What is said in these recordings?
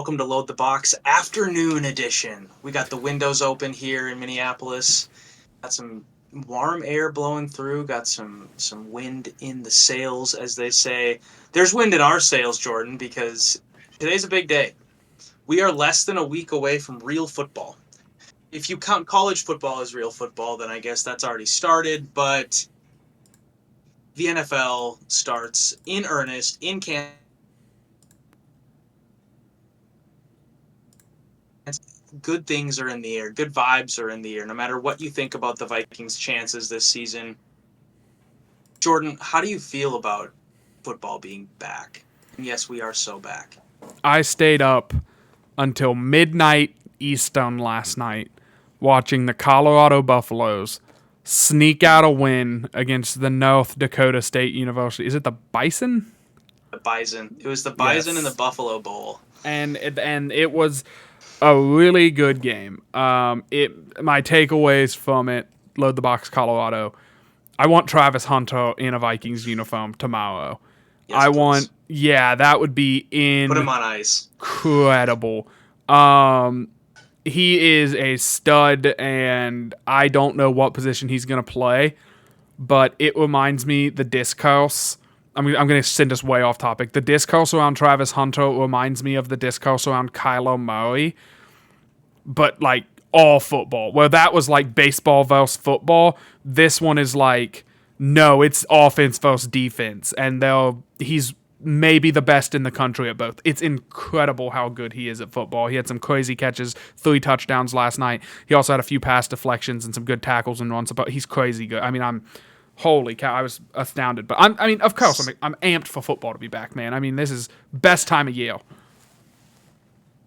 Welcome to Load the Box Afternoon Edition. We got the windows open here in Minneapolis. Got some warm air blowing through. Got some wind in the sails, as they say. There's wind in our sails, Jordan, because today's a big day. We are less than a week away from real football. If you count college football as real football, then I guess that's already started, but the NFL starts in earnest in Kansas. Good things are in the air. Good vibes are in the air. No matter what you think about the Vikings' chances this season. Jordan, how do you feel about football being back? And yes, we are so back. I stayed up until midnight Eastern last night watching the Colorado Buffaloes sneak out a win against the North Dakota State University. Is it the Bison? The Bison. It was the Bison and the Buffalo Bowl. And it was a really good game. My takeaways from it, Load the Box Colorado. I want Travis Hunter in a Vikings uniform tomorrow. Yes, that would be put him on ice. Incredible. He is a stud, and I don't know what position he's going to play, but it reminds me the discourse. I'm going to send us way off topic. The discourse around Travis Hunter reminds me of the discourse around Kyler Murray, but like all football. Where that was like baseball versus football, this one is like, no, it's offense versus defense, and he's maybe the best in the country at both. It's incredible how good he is at football. He had some crazy catches, 3 touchdowns last night. He also had a few pass deflections and some good tackles and runs, but he's crazy good. I mean, holy cow, I was astounded. But of course, I'm amped for football to be back, man. I mean, this is best time of year.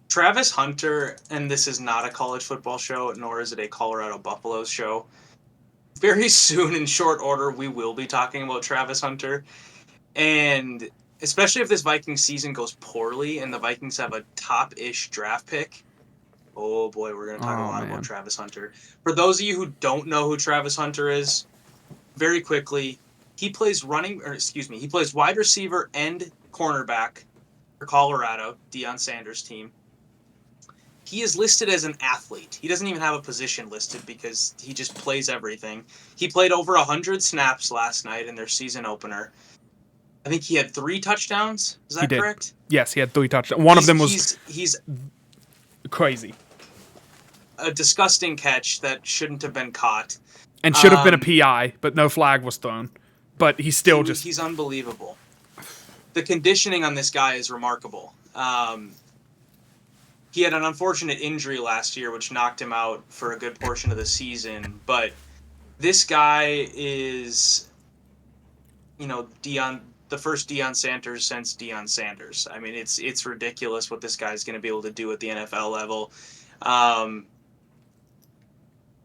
Travis Hunter, and this is not a college football show, nor is it a Colorado Buffaloes show. Very soon, in short order, we will be talking about Travis Hunter. And especially if this Vikings season goes poorly and the Vikings have a top-ish draft pick, oh boy, we're going to talk a lot about Travis Hunter. For those of you who don't know who Travis Hunter is, very quickly, he plays wide receiver and cornerback for Colorado, Deion Sanders' team. He is listed as an athlete. He doesn't even have a position listed because he just plays everything. He played over 100 snaps last night in their season opener. I think he had 3 touchdowns. Is that correct? Yes, he had 3 touchdowns. One of them was he's crazy. A disgusting catch that shouldn't have been caught. And should have been a PI, but no flag was thrown. But he's unbelievable. The conditioning on this guy is remarkable. He had an unfortunate injury last year, which knocked him out for a good portion of the season. But this guy is, the first Deion Sanders since Deion Sanders. I mean, it's ridiculous what this guy's going to be able to do at the NFL level.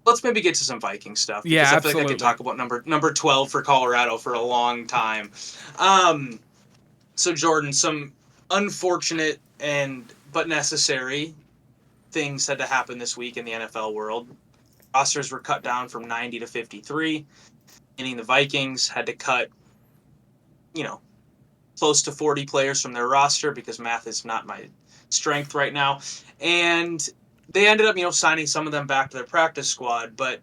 Let's maybe get to some Viking stuff. Yeah, I absolutely. feel like I could talk about number 12 for Colorado for a long time. So Jordan, some unfortunate but necessary things had to happen this week in the NFL world. Rosters were cut down from 90 to 53, meaning the Vikings had to cut, close to 40 players from their roster because math is not my strength right now. And they ended up, signing some of them back to their practice squad, but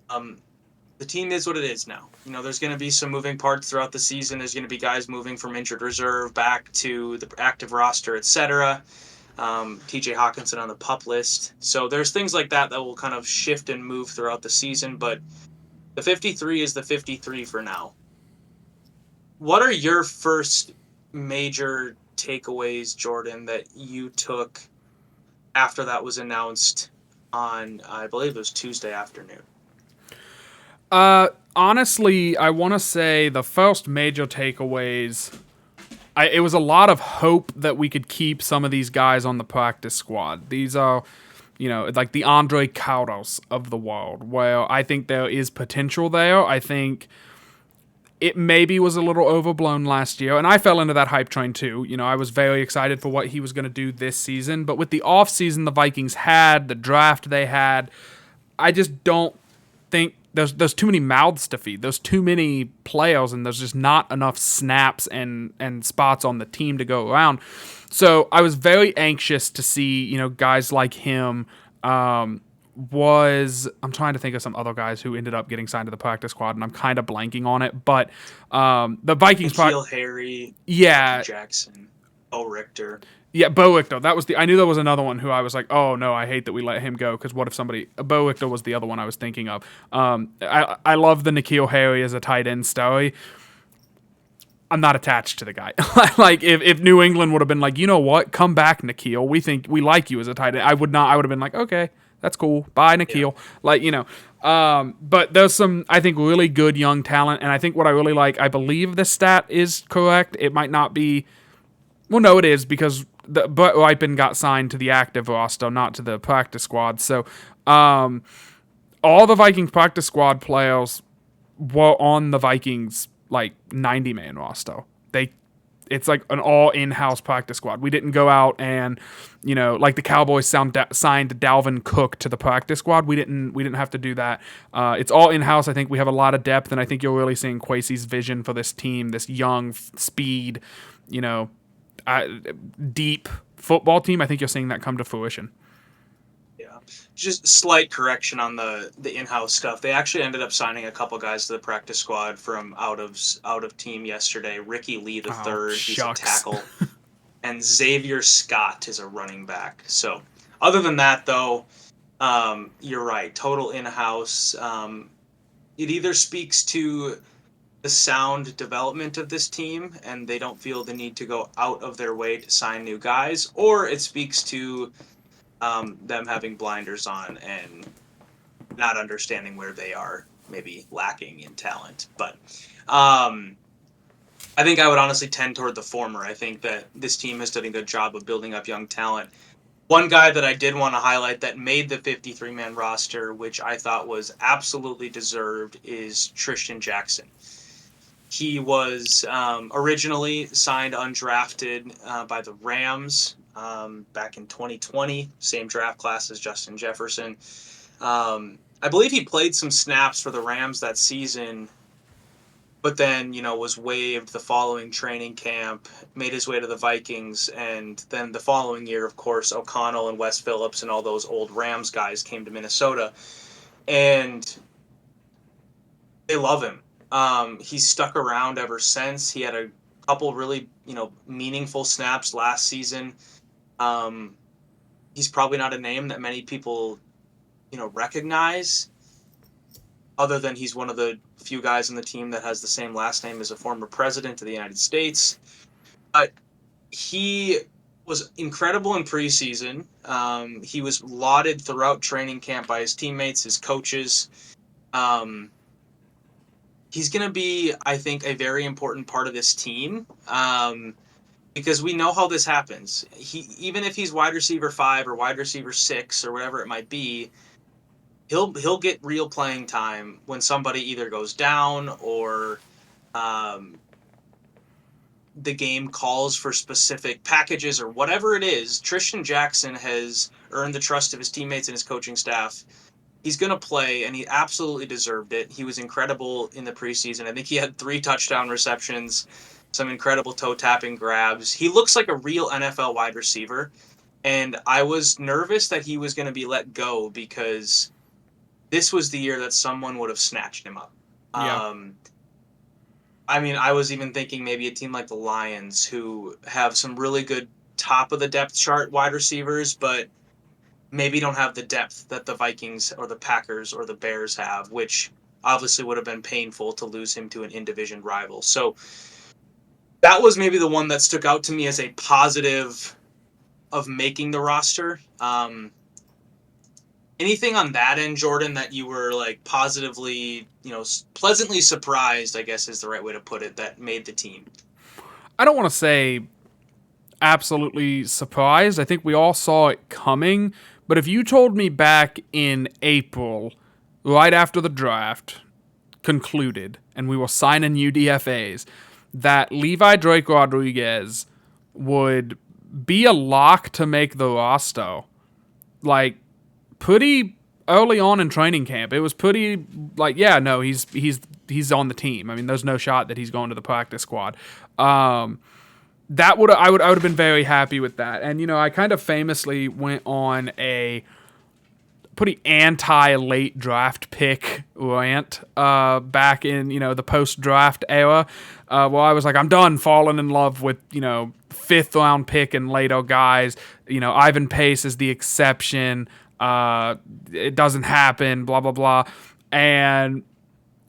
the team is what it is now. There's going to be some moving parts throughout the season. There's going to be guys moving from injured reserve back to the active roster, etc. TJ Hawkinson on the PUP list. So there's things like that will kind of shift and move throughout the season, but the 53 is the 53 for now. What are your first major takeaways, Jordan, that you took after that was announced on, I believe it was Tuesday afternoon? Honestly, I want to say the first major takeaways, it was a lot of hope that we could keep some of these guys on the practice squad. These are, like the Andre Cardos of the world, where I think there is potential there. I think it maybe was a little overblown last year, and I fell into that hype train too. I was very excited for what he was going to do this season, but with the offseason the Vikings had, the draft they had, I just don't think there's too many mouths to feed. There's too many players, and there's just not enough snaps and spots on the team to go around. So I was very anxious to see, guys like him. I'm trying to think of some other guys who ended up getting signed to the practice squad, and I'm kind of blanking on it. But the Vikings, Nikhil Harry, Ricky yeah, Jackson, Bo Richter. yeah, Bo Lichter. That was the. I knew there was another one who I was like, oh no, I hate that we let him go because what if somebody? Bo Lichter was the other one I was thinking of. I love the Nikhil Harry as a tight end story. I'm not attached to the guy. Like if New England would have been like, you know what, come back, Nikhil. We like you as a tight end. I would not. I would have been like, okay, that's cool. Bye, Yeah. Nikhil. Like but there's some I think really good young talent, and I think what I really like. I believe this stat is correct. It might not be. Well, no, it is because Brett Ripon got signed to the active roster, not to the practice squad. So all the Vikings practice squad players were on the Vikings like 90-man roster. It's like an all in-house practice squad. We didn't go out and like the Cowboys signed Dalvin Cook to the practice squad. We didn't have to do that. It's all in-house. I think we have a lot of depth, and I think you're really seeing Kwesi's vision for this team, this young speed, deep football team. I think you're seeing that come to fruition. Yeah. Just slight correction on the in-house stuff. They actually ended up signing a couple guys to the practice squad from out of team yesterday. Ricky Lee the Oh, third, he's a shucks. tackle, and Xavier Scott is a running back. So other than that, though, you're right. Total in-house. It either speaks to the sound development of this team, and they don't feel the need to go out of their way to sign new guys, or it speaks to them having blinders on and not understanding where they are maybe lacking in talent. But I think I would honestly tend toward the former. I think that this team has done a good job of building up young talent. One guy that I did want to highlight that made the 53-man roster, which I thought was absolutely deserved, is Tristan Jackson. He was originally signed undrafted by the Rams back in 2020, same draft class as Justin Jefferson. I believe he played some snaps for the Rams that season, but then, was waived the following training camp, made his way to the Vikings, and then the following year, of course, O'Connell and Wes Phillips and all those old Rams guys came to Minnesota, and they love him. He's stuck around ever since. He had a couple really, meaningful snaps last season. He's probably not a name that many people, recognize, other than he's one of the few guys on the team that has the same last name as a former president of the United States. But he was incredible in preseason. He was lauded throughout training camp by his teammates, his coaches. He's going to be, I think, a very important part of this team because we know how this happens. Even if he's wide receiver 5 or wide receiver 6 or whatever it might be, he'll get real playing time when somebody either goes down or the game calls for specific packages or whatever it is. Tristan Jackson has earned the trust of his teammates and his coaching staff. He's going to play, and he absolutely deserved it. He was incredible in the preseason. I think he had 3 touchdown receptions, some incredible toe-tapping grabs. He looks like a real NFL wide receiver, and I was nervous that he was going to be let go because this was the year that someone would have snatched him up. Yeah. I was even thinking maybe a team like the Lions, who have some really good top-of-the-depth chart wide receivers, but maybe don't have the depth that the Vikings or the Packers or the Bears have, which obviously would have been painful to lose him to an in-division rival. So that was maybe the one that stuck out to me as a positive of making the roster. Anything on that end, Jordan, that you were like positively, pleasantly surprised, I guess is the right way to put it, that made the team? I don't want to say absolutely surprised. I think we all saw it coming. But if you told me back in April, right after the draft concluded, and we were signing UDFAs, that Levi Drake Rodriguez would be a lock to make the roster, like pretty early on in training camp, it was pretty like, yeah, no, he's on the team. I mean, there's no shot that he's going to the practice squad. I would have been very happy with that. And I kind of famously went on a pretty anti late draft pick rant back in the post draft era. Where I was like, I'm done falling in love with fifth round pick and later guys. Ivan Pace is the exception. It doesn't happen. Blah blah blah. And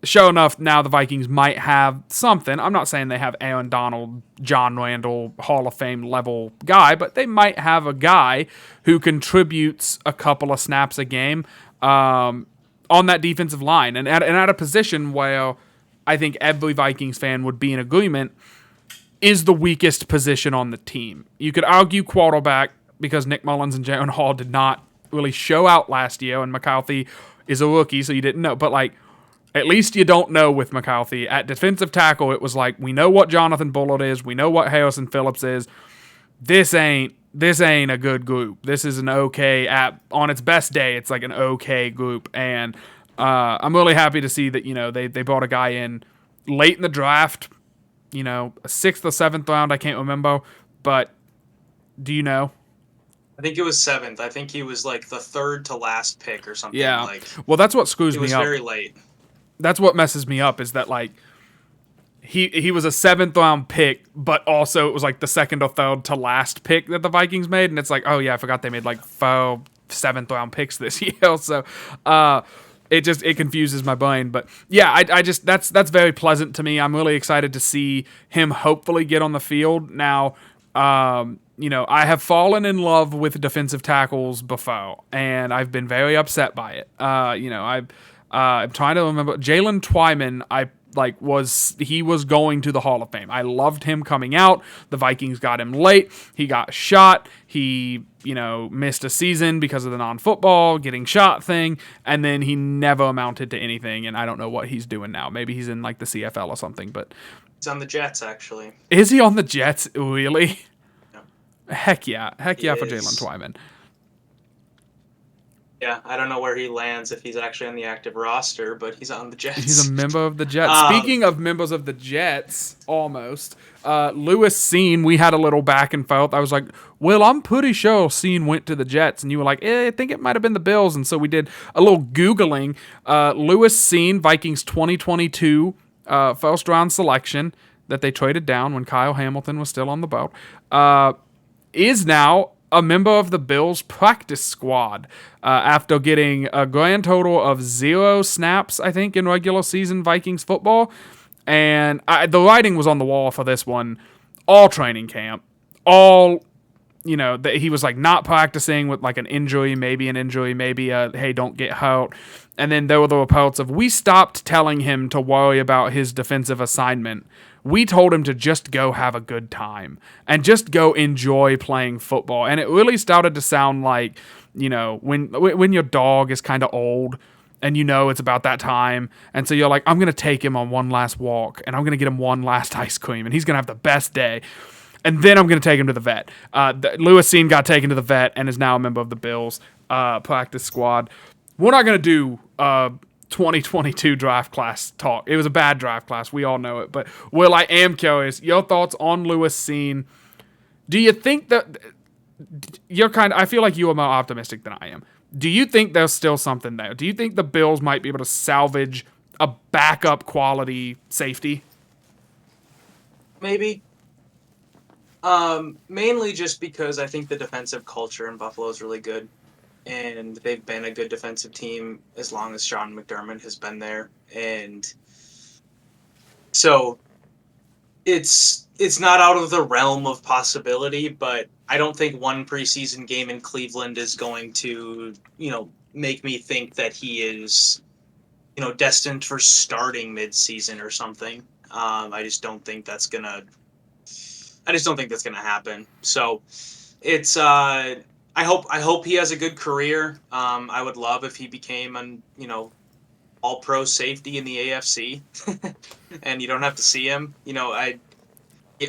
sure enough, now the Vikings might have something. I'm not saying they have Aaron Donald, John Randall, Hall of Fame level guy, but they might have a guy who contributes a couple of snaps a game on that defensive line. And at a position where I think every Vikings fan would be in agreement is the weakest position on the team. You could argue quarterback because Nick Mullins and Jaron Hall did not really show out last year, and McCarthy is a rookie, so you didn't know. But, at least you don't know with McCarthy. At defensive tackle, it was like, we know what Jonathan Bullard is. We know what Harrison Phillips is. This ain't a good group. This is an okay, on its best day, it's like an okay group. And I'm really happy to see that, they brought a guy in late in the draft, a sixth or seventh round, I can't remember. But do you know? I think it was seventh. I think he was like the third to last pick or something. Yeah. Like, Well, that's what screws it me was up. very late. That's what messes me up is that he was a seventh round pick, but also it was like the second or third to last pick that the Vikings made, and it's like, oh yeah, I forgot they made like 4 seventh round picks this year. So it confuses my brain. But yeah, I just that's very pleasant to me. I'm really excited to see him hopefully get on the field now. I have fallen in love with defensive tackles before, and I've been very upset by it. I'm trying to remember Jalen Twyman. He was going to the Hall of Fame. I loved him coming out. The Vikings got him late. He got shot. He missed a season because of the non-football getting shot thing, and then he never amounted to anything. And I don't know what he's doing now. Maybe he's in like the CFL or something. But He's on the Jets, actually. is he on the Jets? Really? No. Heck yeah for He Jalen is. Twyman. Yeah, I don't know where he lands if he's actually on the active roster, but he's on the Jets. He's a member of the Jets. Um, Speaking of members of the Jets, almost. Lewis Seen, we had a little back and forth. I was like, well, I'm pretty sure Seen went to the Jets. And you were like, I think it might have been the Bills. And so we did a little Googling. Lewis Seen, Vikings 2022 first round selection that they traded down when Kyle Hamilton was still on the boat, is now a member of the Bills practice squad after getting a grand total of 0 snaps, I think, in regular season Vikings football. And the writing was on the wall for this one. All training camp, all, he was like not practicing with like an injury, maybe hey, don't get hurt. And then there were the reports of, we stopped telling him to worry about his defensive assignment. We told him to just go have a good time and just go enjoy playing football. And it really started to sound like, when your dog is kind of old and it's about that time. And so you're like, I'm going to take him on one last walk and I'm going to get him one last ice cream and he's going to have the best day. And then I'm going to take him to the vet. Lewis Seen got taken to the vet and is now a member of the Bills practice squad. We're not going to do 2022 draft class talk. It was a bad draft class. We all know it. But, Will, I am curious. Your thoughts on Lewis Seen. Do you think that I feel like you are more optimistic than I am. Do you think there's still something there? Do you think the Bills might be able to salvage a backup quality safety? Maybe. Mainly just because I think the defensive culture in Buffalo is really good. And they've been a good defensive team as long as Sean McDermott has been there. And so it's not out of the realm of possibility, but I don't think one preseason game in Cleveland is going to, make me think that he is, destined for starting mid-season or something. I just don't think that's gonna happen. So it's I hope he has a good career. I would love if he became an all pro safety in the AFC, and you don't have to see him.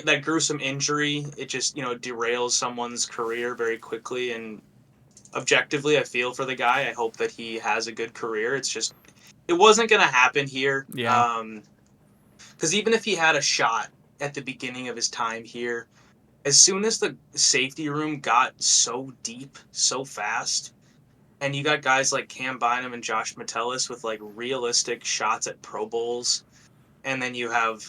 That gruesome injury, it just derails someone's career very quickly. And objectively, I feel for the guy. I hope that he has a good career. It's just it wasn't gonna happen here. Yeah. Because even if he had a shot at the beginning of his time here, as soon as the safety room got so deep, so fast, and you got guys like Cam Bynum and Josh Metellus with like realistic shots at Pro Bowls, and then you have,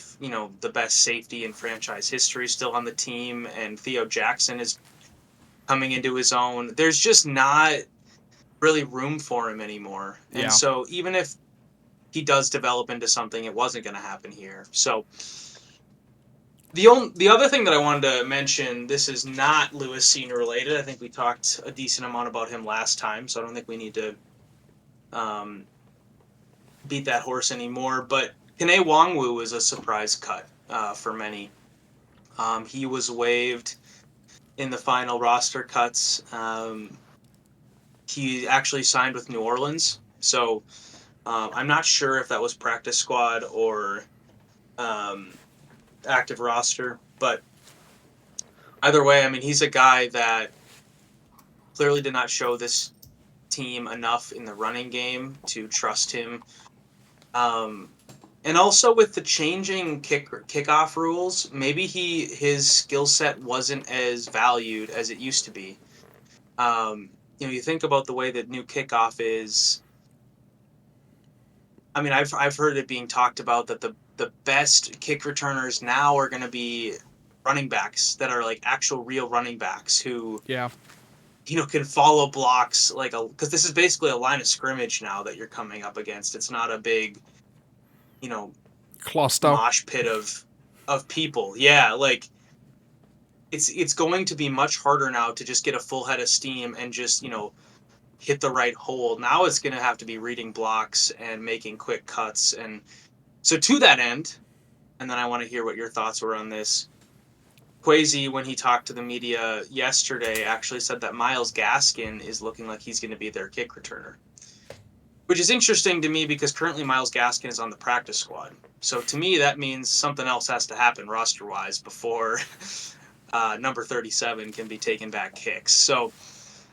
the best safety in franchise history still on the team, and Theo Jackson is coming into his own. There's just not really room for him anymore. And Yeah. so even if he does develop into something, it wasn't going to happen here. So the other thing that I wanted to mention, this is not Lewis Senior related. I think we talked a decent amount about him last time, so I don't think we need to um, beat that horse anymore. But Kene Wongwu was a surprise cut for many. He was waived in the final roster cuts. He actually signed with New Orleans, so I'm not sure if that was practice squad or um, active roster, but either way, I mean, he's a guy that clearly did not show this team enough in the running game to trust him. And also with the changing kickoff rules, maybe his skill set wasn't as valued as it used to be. You think about the way that new kickoff is. I mean, I've heard it being talked about that the best kick returners now are going to be running backs that are like actual real running backs who Yeah. can follow blocks because this is basically a line of scrimmage now that you're coming up against. It's not a big you know Cluster. mosh pit of people. Yeah, like it's going to be much harder now to just get a full head of steam and just hit the right hole. Now it's going to have to be reading blocks and making quick cuts. And so to that end, and then I want to hear what your thoughts were on this. Kwesi, when he talked to the media yesterday, actually said that Myles Gaskin is looking like he's going to be their kick returner, which is interesting to me because currently Myles Gaskin is on the practice squad. So to me, that means something else has to happen roster-wise before number 37 can be taking back kicks. So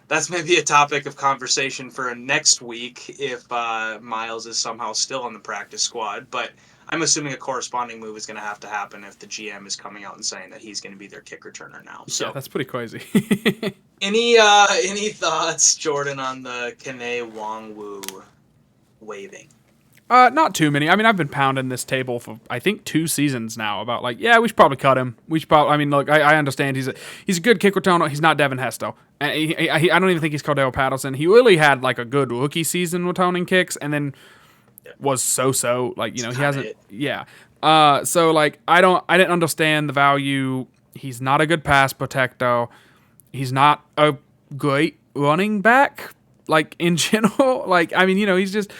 that's maybe a topic of conversation for next week if Myles is somehow still on the practice squad. But I'm assuming a corresponding move is going to happen if the GM is coming out and saying that he's going to be their kick returner now. So Yeah, that's pretty crazy. any thoughts, Jordan, on the Kene Wongwu waiving? Not too many. I mean, I've been pounding this table for I think 2 seasons now about like, yeah, we should probably cut him. We should probably. I mean, look, I understand he's a good kick returner. He's not Devin Hester, and I don't even think he's Cordell Patterson. He really had like a good rookie season returning kicks, and then was so. Like he hasn't. It. Yeah. So like I didn't understand the value. He's not a good pass protector. He's not a great running back. Like in general, like I mean, he's just.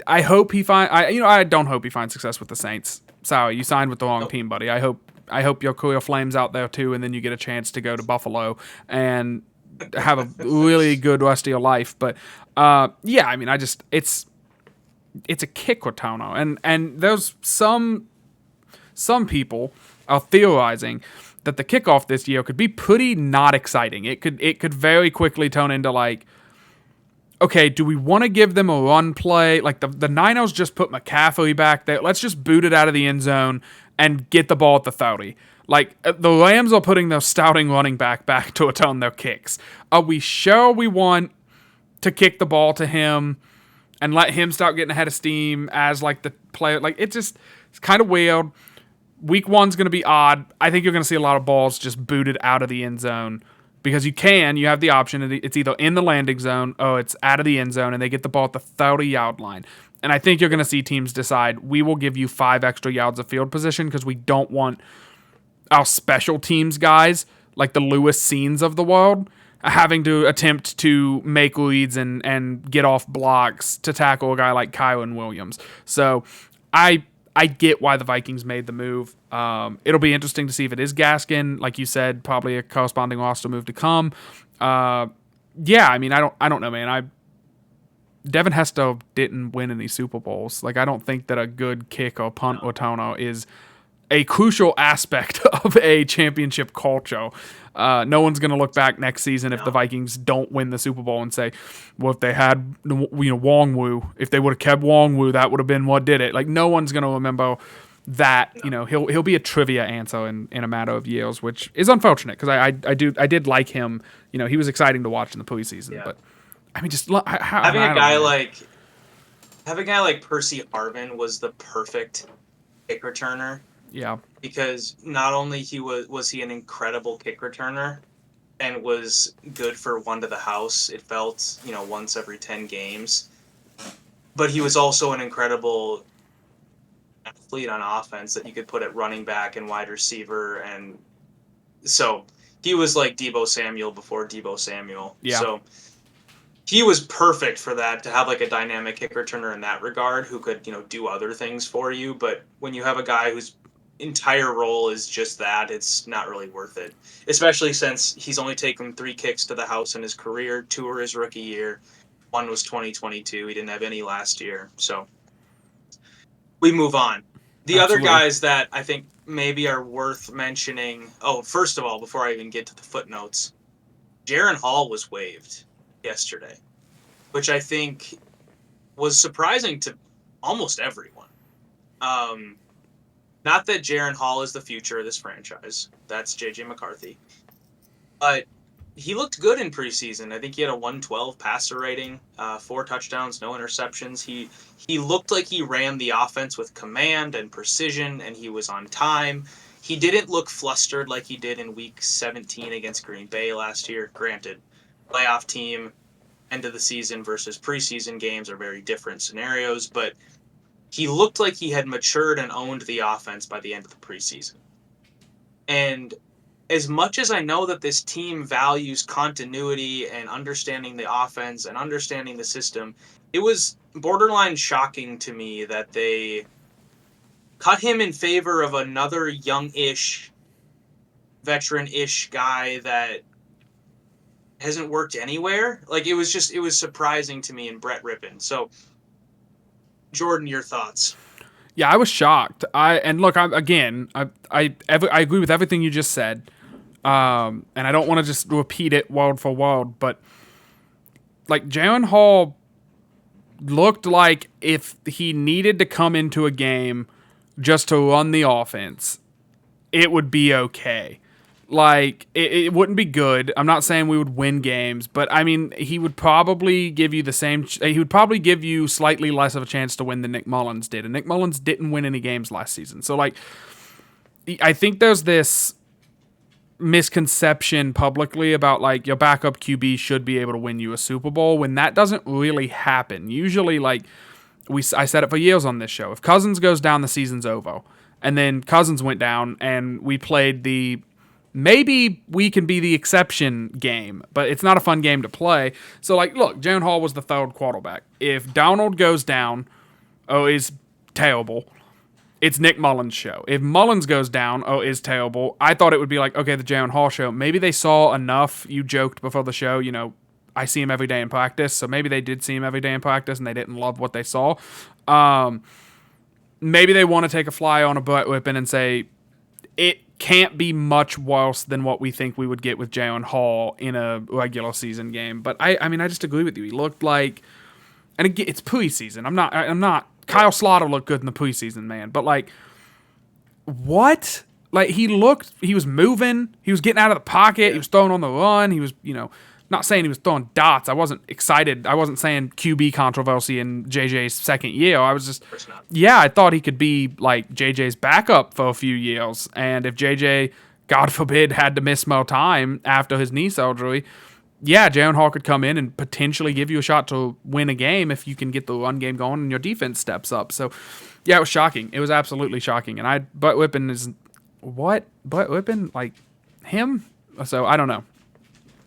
I hope he I don't hope he finds success with the Saints. Sorry, you signed with the wrong team, buddy. I hope your career flames out there too, and then you get a chance to go to Buffalo and have a really good rest of your life. But yeah, I mean, it's a kick returner, and there's some people are theorizing that the kickoff this year could be pretty not exciting. It could very quickly turn into like, okay, do we want to give them a run play? Like the Niners just put McCaffrey back there. Let's just boot it out of the end zone and get the ball at the 30. Like the Rams are putting their starting running back to return their kicks. Are we sure we want to kick the ball to him and let him start getting ahead of steam as like the player? Like it's kind of weird. Week 1's going to be odd. I think you're going to see a lot of balls just booted out of the end zone. Because you have the option. It's either in the landing zone or it's out of the end zone, and they get the ball at the 30-yard line. And I think you're going to see teams decide, we will give you 5 extra yards of field position because we don't want our special teams guys, like the Lewis Scenes of the world, having to attempt to make leads and get off blocks to tackle a guy like Kyron Williams. So I get why the Vikings made the move. It'll be interesting to see if it is Gaskin, like you said, probably a corresponding roster move to come. Yeah, I mean, I don't know, man. Devin Hester didn't win any Super Bowls. Like, I don't think that a good kick or punt returner is a crucial aspect of a championship culture. No one's going to look back next season if the Vikings don't win the Super Bowl and say, well, if they had Wongwu, if they would have kept Wongwu, that would have been what did it. Like, no one's going to remember that No. he'll be a trivia answer in a matter of years, which is unfortunate because I did like him. He was exciting to watch in the preseason, Yeah. but I mean, just Having a I don't know, guy man. like having a guy like Percy Harvin was the perfect kick returner Yeah, because not only he was he an incredible kick returner and was good for one to the house, it felt, once every 10 games, but he was also an incredible athlete on offense that you could put at running back and wide receiver. And so he was like Debo Samuel before Debo Samuel. yeah. So he was perfect for that, to have like a dynamic kick returner in that regard who could, do other things for you. But when you have a guy whose entire role is just that, it's not really worth it. Especially since he's only taken 3 kicks to the house in his career. 2 were his rookie year. 1 was 2022. He didn't have any last year. So we move on. The other Absolutely. guys that I think maybe are worth mentioning. Oh, first of all, before I even get to the footnotes, Jaron Hall was waived yesterday, which I think was surprising to almost everyone. Um, Not that Jaron Hall is the future of this franchise. That's JJ McCarthy. But he looked good in preseason. I think he had a 112 passer rating, 4 touchdowns, no interceptions. He looked like he ran the offense with command and precision, and he was on time. He didn't look flustered like he did in Week 17 against Green Bay last year. Granted, playoff team, end of the season versus preseason games are very different scenarios, but he looked like he had matured and owned the offense by the end of the preseason. And as much as I know that this team values continuity and understanding the offense and understanding the system, it was borderline shocking to me that they cut him in favor of another young-ish, veteran-ish guy that hasn't worked anywhere. Like, it was surprising to me in Brett Rippon. So, Jordan, your thoughts? Yeah, I was shocked. And look, I agree with everything you just said. And I don't want to just repeat it word for word, but like Jalen Hall looked like if he needed to come into a game just to run the offense, it would be okay. Like it wouldn't be good. I'm not saying we would win games, but I mean he would probably give you the same. He would probably give you slightly less of a chance to win than Nick Mullins did, and Nick Mullins didn't win any games last season. So like, I think there's this misconception publicly about like your backup QB should be able to win you a Super Bowl when that doesn't really happen. Usually, like I said it for years on this show. If Cousins goes down, the season's over. And then Cousins went down, and we played the maybe we can be the exception game, but it's not a fun game to play. So, like, look, Jalen Hall was the third quarterback. If Donald goes down, is terrible. It's Nick Mullins' show. If Mullins goes down, is terrible. I thought it would be like, okay, the Jalen Hall show. Maybe they saw enough. You joked before the show, I see him every day in practice. So maybe they did see him every day in practice and they didn't love what they saw. Maybe they want to take a fly on a butt whipping and say, it can't be much worse than what we think we would get with Jalen Hall in a regular season game. But I mean, I just agree with you. He looked like, and again, it's preseason. I'm not. Kyle Slaughter looked good in the preseason, man. But like, what? Like he was moving. He was getting out of the pocket. Yeah. He was throwing on the run. He was, not saying he was throwing dots. I wasn't excited. I wasn't saying QB controversy in JJ's second year. I was just, Of course not. yeah, I thought he could be like JJ's backup for a few years. And if JJ, God forbid, had to miss more time after his knee surgery, yeah, Jalen Hall could come in and potentially give you a shot to win a game if you can get the run game going and your defense steps up. So, yeah, it was shocking. It was absolutely shocking. And butt whipping is what? Butt whipping? Like him? So, I don't know.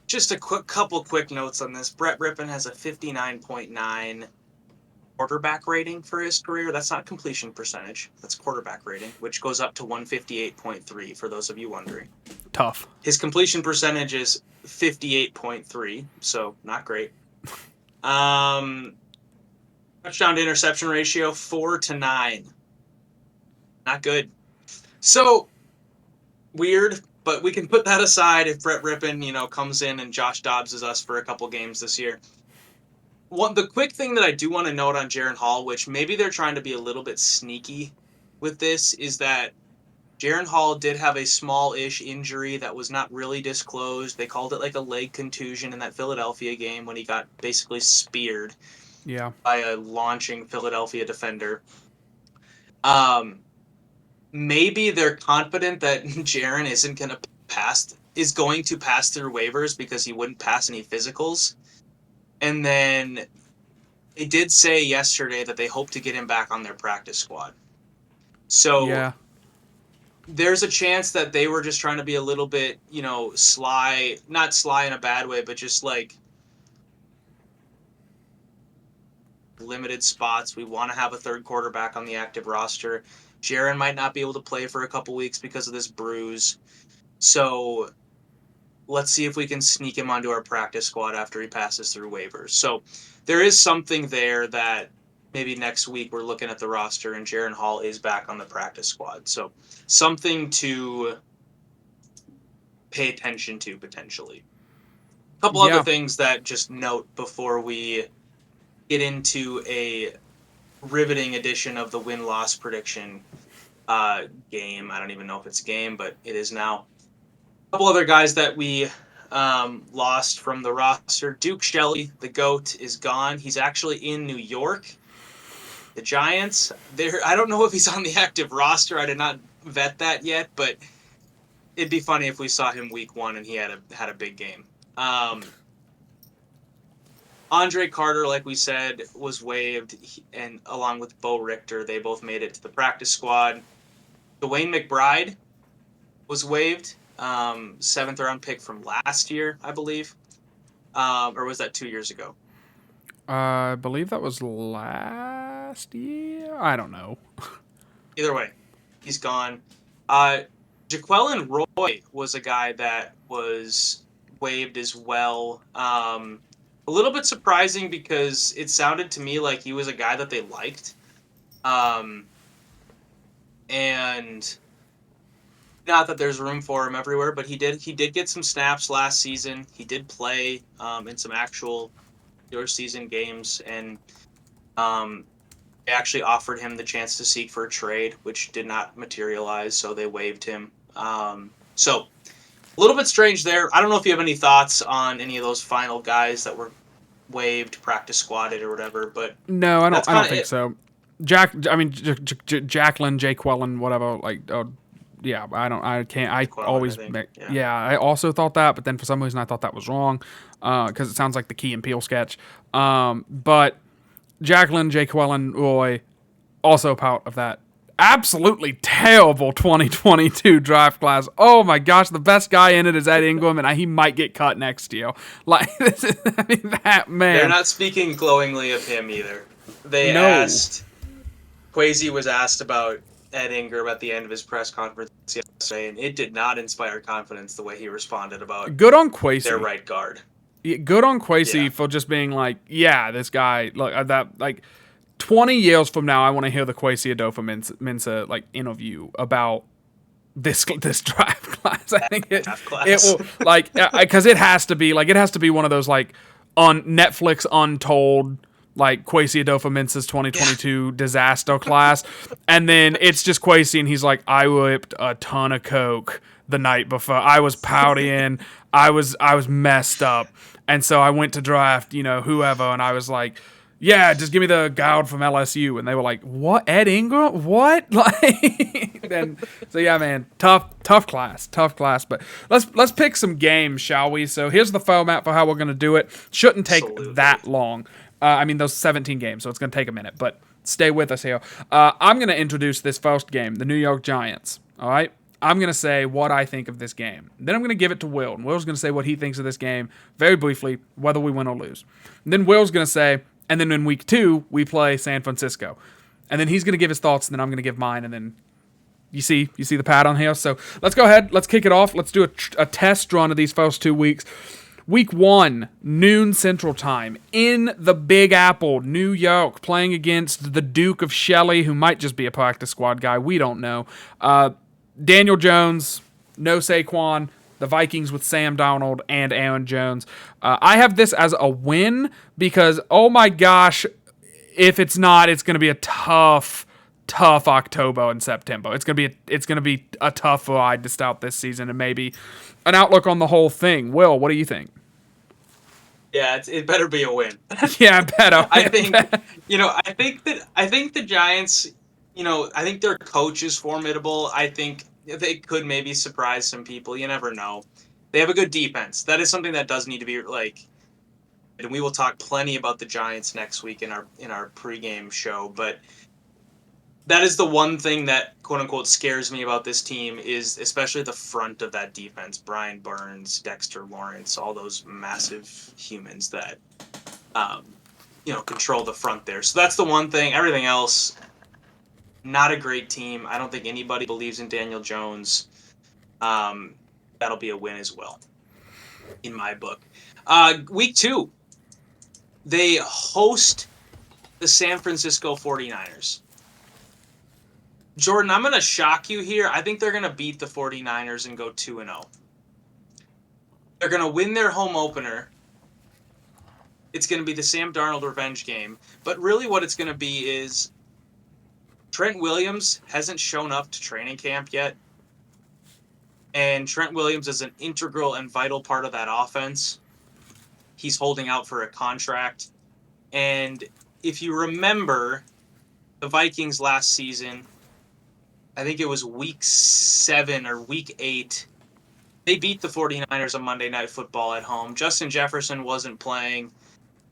Just a couple quick notes on this. Brett Rippon has a 59.9 quarterback rating for his career. That's not completion percentage. That's quarterback rating, which goes up to 158.3 for those of you wondering. Tough. His completion percentage is 58.3, so not great. Touchdown to interception ratio 4-9. Not good. So weird, but we can put that aside if Brett Rippon, comes in and Josh Dobbs is us for a couple games this year. The quick thing that I do want to note on Jaren Hall, which maybe they're trying to be a little bit sneaky with this is that Jaren Hall did have a small-ish injury that was not really disclosed. They called it like a leg contusion in that Philadelphia game when he got basically speared Yeah. by a launching Philadelphia defender. Um, Maybe they're confident that Jaren is going to pass through waivers because he wouldn't pass any physicals. And then they did say yesterday that they hope to get him back on their practice squad. So Yeah. there's a chance that they were just trying to be a little bit, sly, not sly in a bad way, but just like limited spots. We want to have a third quarterback on the active roster. Jaren might not be able to play for a couple weeks because of this bruise. So let's see if we can sneak him onto our practice squad after he passes through waivers. So there is something there that maybe next week we're looking at the roster and Jaren Hall is back on the practice squad. So something to pay attention to potentially. A couple other Yeah. things that just note before we get into a riveting edition of the win-loss prediction game. I don't even know if it's a game, but it is now. A couple other guys that we lost from the roster. Duke Shelley, the GOAT, is gone. He's actually in New York. The Giants, I don't know if he's on the active roster. I did not vet that yet, but it'd be funny if we saw him week 1 and he had a big game. Andre Carter, like we said, was waived, and along with Bo Richter, they both made it to the practice squad. Dwayne McBride was waived, 7th round pick from last year, I believe. Or was that 2 years ago? I believe that was last year. I don't know. Either way, he's gone. Jaquelin Roy was a guy that was waived as well. A little bit surprising because it sounded to me like he was a guy that they liked. And not that there's room for him everywhere, but he did get some snaps last season. He did play in some actual regular season games, and they actually offered him the chance to seek for a trade, which did not materialize, so they waived him. So a little bit strange there. I don't know if you have any thoughts on any of those final guys that were waived, practice squatted, or whatever, but No, I don't. that's I kind don't of think it. so. Jacqueline, Jaquelin, whatever. Yeah, I don't. I can't. I Jaquelin, I always. think. Yeah. Yeah, I also thought that, but then for some reason I thought that was wrong, because it sounds like the Key and Peele sketch. But Jacqueline, Jaquelin, Roy, also part of that absolutely terrible 2022 draft class. Oh my gosh, the best guy in it is Ed Ingram, and he might get cut next year. Like, I mean, that They're man. not speaking glowingly of him either. No. Kwesi was asked about Ed Ingram at the end of his press conference yesterday, and it did not inspire confidence the way he responded about Good on their Kwesi. right guard. Yeah, good on Yeah. Kwesi for just being like, yeah, this guy, that, 20 years from now, I want to hear the Kwesi Adolfo-Mensah, interview about this draft class. I think it Draft it class. will, because it has to be, one of those, on Netflix Untold, Kwesi Adolfo-Mensah's 2022 disaster class. And then it's just Kwesi, and he's like, I whipped a ton of coke the night before. I was partying. I was messed up. And so I went to draft, whoever, and I was like, yeah, just give me the guard from LSU. And they were like, what? Ed Ingram? What? Then, so yeah, man, tough class. But let's pick some games, shall we? So here's the format for how we're gonna do it. Shouldn't take Absolutely. that long. Those 17 games, so it's gonna take a minute, but stay with us here. I'm gonna introduce this first game, the New York Giants. All right. I'm going to say what I think of this game. Then I'm going to give it to Will. And Will's going to say what he thinks of this game very briefly, whether we win or lose. And then Will's going to say, and then in week 2, we play San Francisco. And then he's going to give his thoughts, and then I'm going to give mine. And then you see the pad on here. So let's go ahead. Let's kick it off. Let's do a test run of these first 2 weeks. Week 1, noon Central Time, in the Big Apple, New York, playing against the Duke of Shelley, who might just be a practice squad guy. We don't know. Daniel Jones, no Saquon, the Vikings with Sam Darnold and Aaron Jones. I have this as a win because, oh my gosh, if it's not, it's going to be a tough tough October and September. It's gonna be a tough ride to start this season, and maybe an outlook on the whole thing. Will, what do you think? Yeah, it better be a win. Yeah, better. I think I think the Giants, I think their coach is formidable. I think they could maybe surprise some people. You never know. They have a good defense. That is something that does need to be like, and we will talk plenty about the Giants next week in our pregame show. But that is the one thing that quote unquote scares me about this team is especially the front of that defense. Brian Burns, Dexter Lawrence, all those massive humans that um, control the front there. So that's the one thing. Everything else, not a great team. I don't think anybody believes in Daniel Jones. Um, that'll be a win as well, in my book. Week 2, they host the San Francisco 49ers. Jordan, I'm going to shock you here. I think they're going to beat the 49ers and go 2-0. They're going to win their home opener. It's going to be the Sam Darnold revenge game. But really what it's going to be is Trent Williams hasn't shown up to training camp yet. And Trent Williams is an integral and vital part of that offense. He's holding out for a contract. And if you remember the Vikings last season, I think it was week 7 or week 8, they beat the 49ers on Monday Night Football at home. Justin Jefferson wasn't playing.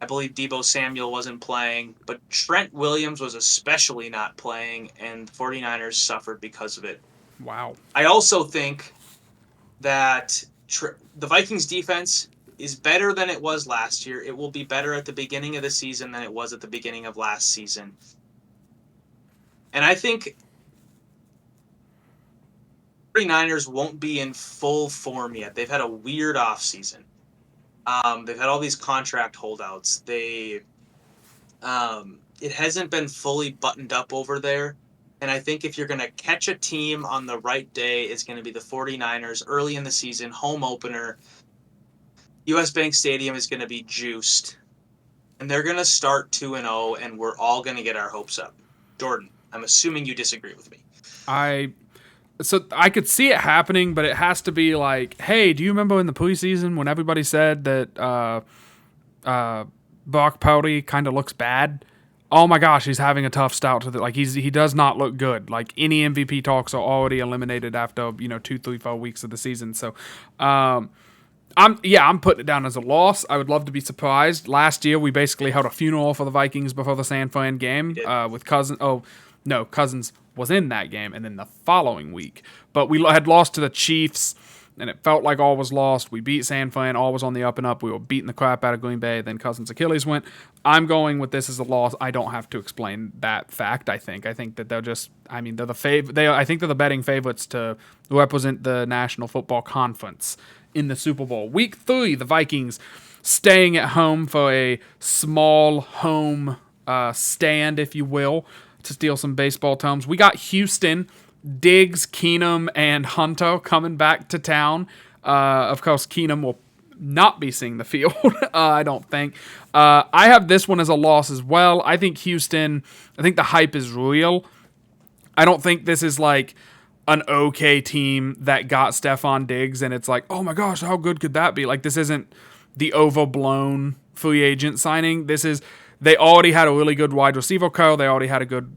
I believe Deebo Samuel wasn't playing. But Trent Williams was especially not playing, and the 49ers suffered because of it. Wow. I also think that the Vikings defense is better than it was last year. It will be better at the beginning of the season than it was at the beginning of last season. And I think 49ers won't be in full form yet. They've had a weird offseason. They've had all these contract holdouts. It hasn't been fully buttoned up over there. And I think if you're going to catch a team on the right day, it's going to be the 49ers early in the season, home opener. US Bank Stadium is going to be juiced. And they're going to start 2-0, and we're all going to get our hopes up. Jordan, I'm assuming you disagree with me. So I could see it happening, but it has to be like, hey, do you remember in the preseason when everybody said that Brock Purdy kind of looks bad? Oh my gosh, he's having a tough start to the he does not look good. Like any MVP talks are already eliminated after 2, 3, 4 weeks of the season. So, I'm putting it down as a loss. I would love to be surprised. Last year we basically held a funeral for the Vikings before the San Fran game with Cousins. Oh no, Cousins was in that game, and then the following week. But we had lost to the Chiefs, and it felt like all was lost. We beat San Fran, all was on the up and up. We were beating the crap out of Green Bay. Then Cousins' Achilles went. I'm going with this as a loss. I don't have to explain that fact. I think that they're just. I mean, they're I think they're the betting favorites to represent the National Football Conference in the Super Bowl. Week 3, the Vikings staying at home for a small home stand, if you will, to steal some baseball terms. We got Houston, Diggs, Keenum, and Hunter coming back to town. Of course, Keenum will not be seeing the field, I don't think. I have this one as a loss as well. I think Houston, the hype is real. I don't think this is like an okay team that got Stephon Diggs and it's like, oh my gosh, how good could that be? Like, this isn't the overblown free agent signing. They already had a really good wide receiver core. They already had a good,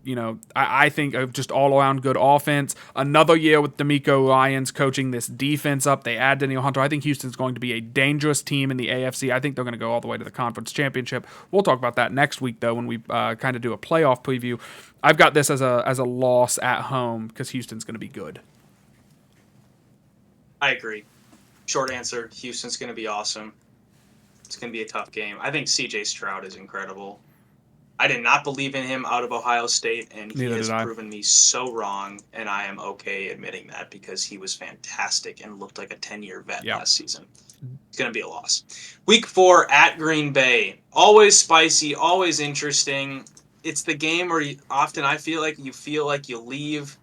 I think just all around good offense. Another year with D'Amico Ryans coaching this defense up. They add Daniel Hunter. I think Houston's going to be a dangerous team in the AFC. I think they're going to go all the way to the conference championship. We'll talk about that next week, though, when we kind of do a playoff preview. I've got this as a loss at home because Houston's going to be good. I agree. Short answer, Houston's going to be awesome. It's going to be a tough game. I think C.J. Stroud is incredible. I did not believe in him out of Ohio State, and he has proven me so wrong, and I am okay admitting that because he was fantastic and looked like a 10-year vet last season. It's going to be a loss. Week 4 at Green Bay. Always spicy, always interesting. It's the game where often I feel like you leave,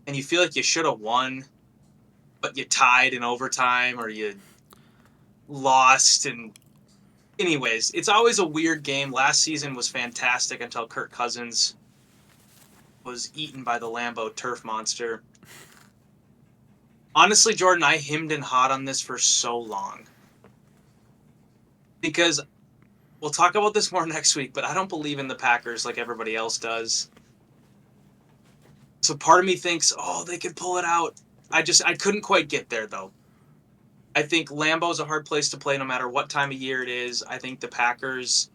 and you feel like you should have won, but you tied in overtime, or you lost, and anyways, it's always a weird game. Last season was fantastic until Kirk Cousins was eaten by the Lambeau turf monster. Honestly, Jordan, I hemmed and hawed on this for so long. Because we'll talk about this more next week, but I don't believe in the Packers like everybody else does. So part of me thinks, oh, they could pull it out. I couldn't quite get there, though. I think Lambeau's a hard place to play no matter what time of year it is. I think the Packers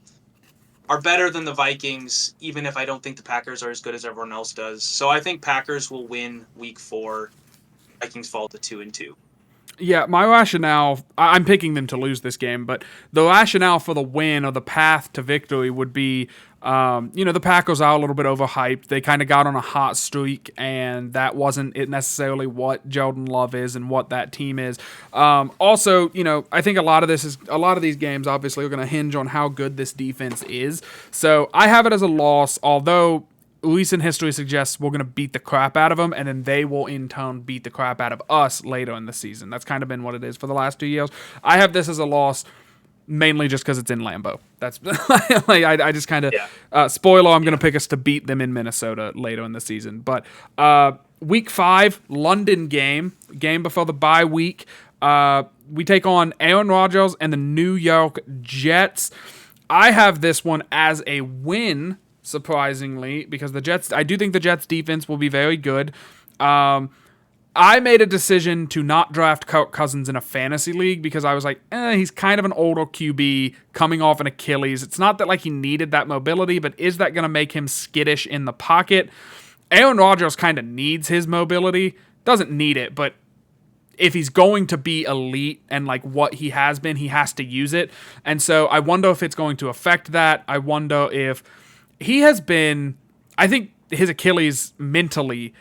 are better than the Vikings, even if I don't think the Packers are as good as everyone else does. So I think Packers will win week 4. Vikings fall to 2-2. Yeah, my rationale, I'm picking them to lose this game, but the rationale for the win or the path to victory would be, the Packers are a little bit overhyped. They kind of got on a hot streak, and that wasn't it necessarily what Jordan Love is and what that team is. Also, I think a lot of these games obviously are going to hinge on how good this defense is. So I have it as a loss, although recent history suggests we're going to beat the crap out of them, and then they will in turn beat the crap out of us later in the season. That's kind of been what it is for the last 2 years. I have this as a loss mainly just because it's in Lambeau. That's like I just kind of spoiler. I'm going to pick us to beat them in Minnesota later in the season. But week 5 London game before the bye week. We take on Aaron Rodgers and the New York Jets. I have this one as a win, surprisingly, because I do think the Jets defense will be very good. I made a decision to not draft Kirk Cousins in a fantasy league because I was like, he's kind of an older QB coming off an Achilles. It's not that like he needed that mobility, but is that going to make him skittish in the pocket? Aaron Rodgers kind of needs his mobility. Doesn't need it, but if he's going to be elite and like what he has been, he has to use it. And so I wonder if it's going to affect that. I wonder if he has been, I think his Achilles mentally